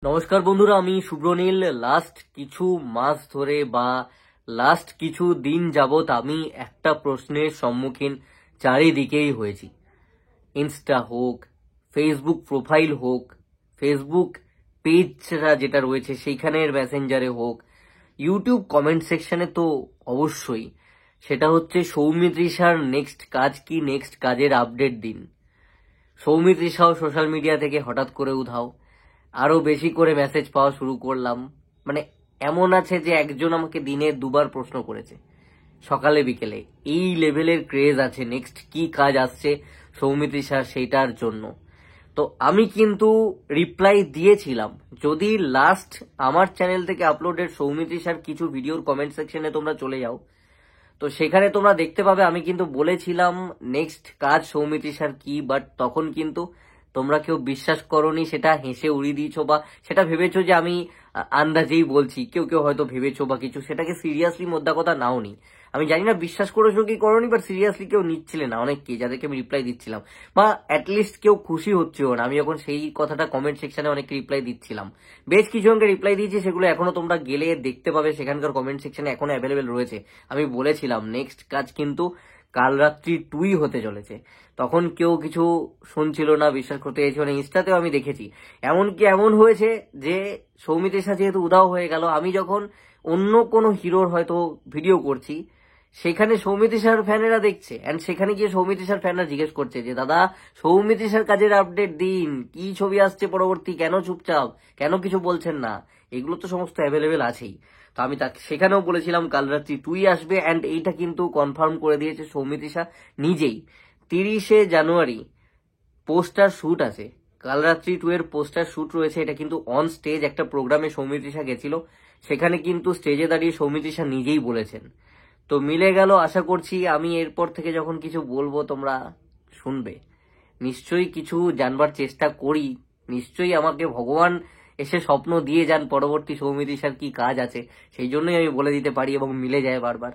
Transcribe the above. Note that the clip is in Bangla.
নমস্কার বন্ধুরা, আমি শুভ্রনীল। লাস্ট কিছু মাস ধরে বা লাস্ট কিছু দিন যাবত আমি একটা প্রশ্নের সম্মুখীন চারিদিকেই হয়েছি। ইনস্টা হোক, ফেসবুক প্রোফাইল হোক, ফেসবুক পেজটা যেটা রয়েছে সেইখানের মেসেঞ্জারে হোক, ইউটিউব কমেন্ট সেকশনে তো অবশ্যই। সেটা হচ্ছে সৌমিত্রিষার নেক্সট কাজ কি, নেক্সট কাজের আপডেট দিন। সৌমিত্রিষাও সোশ্যাল মিডিয়া থেকে হঠাৎ করে উধাও, আরো বেশি করে মেসেজ পাওয়া শুরু করলাম। মানে এমন আছে যে একজন আমাকে দিনে দুবার প্রশ্ন করেছে, সকালে বিকেলে। এই লেভেলের ক্রেজ আছে নেক্সট কি কাজ আসছে সৌমিত্রিষার, সেইটার জন্য। তো আমি কিন্তু রিপ্লাই দিয়েছিলাম। যদি লাস্ট আমার চ্যানেল থেকে আপলোডেড সৌমিত্রিষার কিছু ভিডিওর কমেন্ট সেকশনে তোমরা চলে যাও, তো সেখানে তোমরা দেখতে পাবে আমি কিন্তু বলেছিলাম নেক্সট কাজ সৌমিত্রিষার কি। বাট তখন কিন্তু তোমরা কেউ বিশ্বাস করোনি, সেটা হেসে উড়িয়ে দিয়েছো বা সেটা ভেবেছো যে আমি আন্দাজেই বলছি। কেউ কেউ হয়তো ভেবেছো বা কিছু, সেটাকে সিরিয়াসলি মোদ্দা কথা নাওনি। আমি জানি না বিশ্বাস করেছো কি করোনি, বাট সিরিয়াসলি কেউ নিচ্ছিলে না অনেককে, যাদেরকে আমি রিপ্লাই দিচ্ছিলাম, বা অ্যাটলিস্ট কেউ খুশি হচ্ছেও না আমি যখন সেই কথাটা কমেন্ট সেকশনে অনেককে রিপ্লাই দিচ্ছিলাম। বেশ কিছুজনকে রিপ্লাই দিয়েছি, সেগুলো এখনো তোমরা গেলে দেখতে পাবে, সেখানকার কমেন্ট সেকশনে এখনো অ্যাভেলেবেল রয়েছে। আমি বলেছিলাম নেক্সট কাজ কিন্তু কাল রাত্রি 2ই হতে চলেছে। তখন কেউ কিছু শুনছিল না, বিশ্বাস করতে চাইছিল না। ইনস্টাতেও আমি দেখেছি, এমনকি এমন হয়েছে যে সৌমিত্রিষা যেহেতু উধাও হয়ে গেল, আমি যখন অন্য কোনো হিরোর হয়তো ভিডিও করছি, সেখানে সৌমিত্রিষার ফ্যানেরা দেখছে, অ্যান্ড সেখানে গিয়ে সৌমিত্রিষার ফ্যানরা জিজ্ঞেস করছে যে দাদা সৌমিত্রিষার কাজের আপডেট দিন, কি ছবি আসছে পরবর্তী, কেন চুপচাপ, কেন কিছু বলছেন না। এগুলো তো সমস্ত অ্যাভেলেবেল আছেই। তো আমি তাকে সেখানেও বলেছিলাম কাল রাত্রি 2ই আসবে, অ্যান্ড এইটা কিন্তু কনফার্ম করে দিয়েছে সৌমিত্রিষা নিজেই। 30শে জানুয়ারি পোস্টার শুট আছে, কাল রাত্রি 2 এর পোস্টার শুট রয়েছে। এটা কিন্তু অন স্টেজ একটা প্রোগ্রামে সৌমিত্রিষা গেছিল, সেখানে কিন্তু স্টেজে দাঁড়িয়ে সৌমিত্রিষা নিজেই বলেছেন। তো মিলে গেল। আশা করছি আমি এরপর থেকে যখন কিছু বলবো তোমরা শুনবে। নিশ্চয়ই কিছু জানবার চেষ্টা করি, নিশ্চয়ই আমাকে ভগবান এসে স্বপ্ন দিয়ে যান পরবর্তী সৌমিত্রিষার কি কাজ আছে, সেই জন্যই আমি বলে দিতে পারি এবং মিলে যায় বারবার।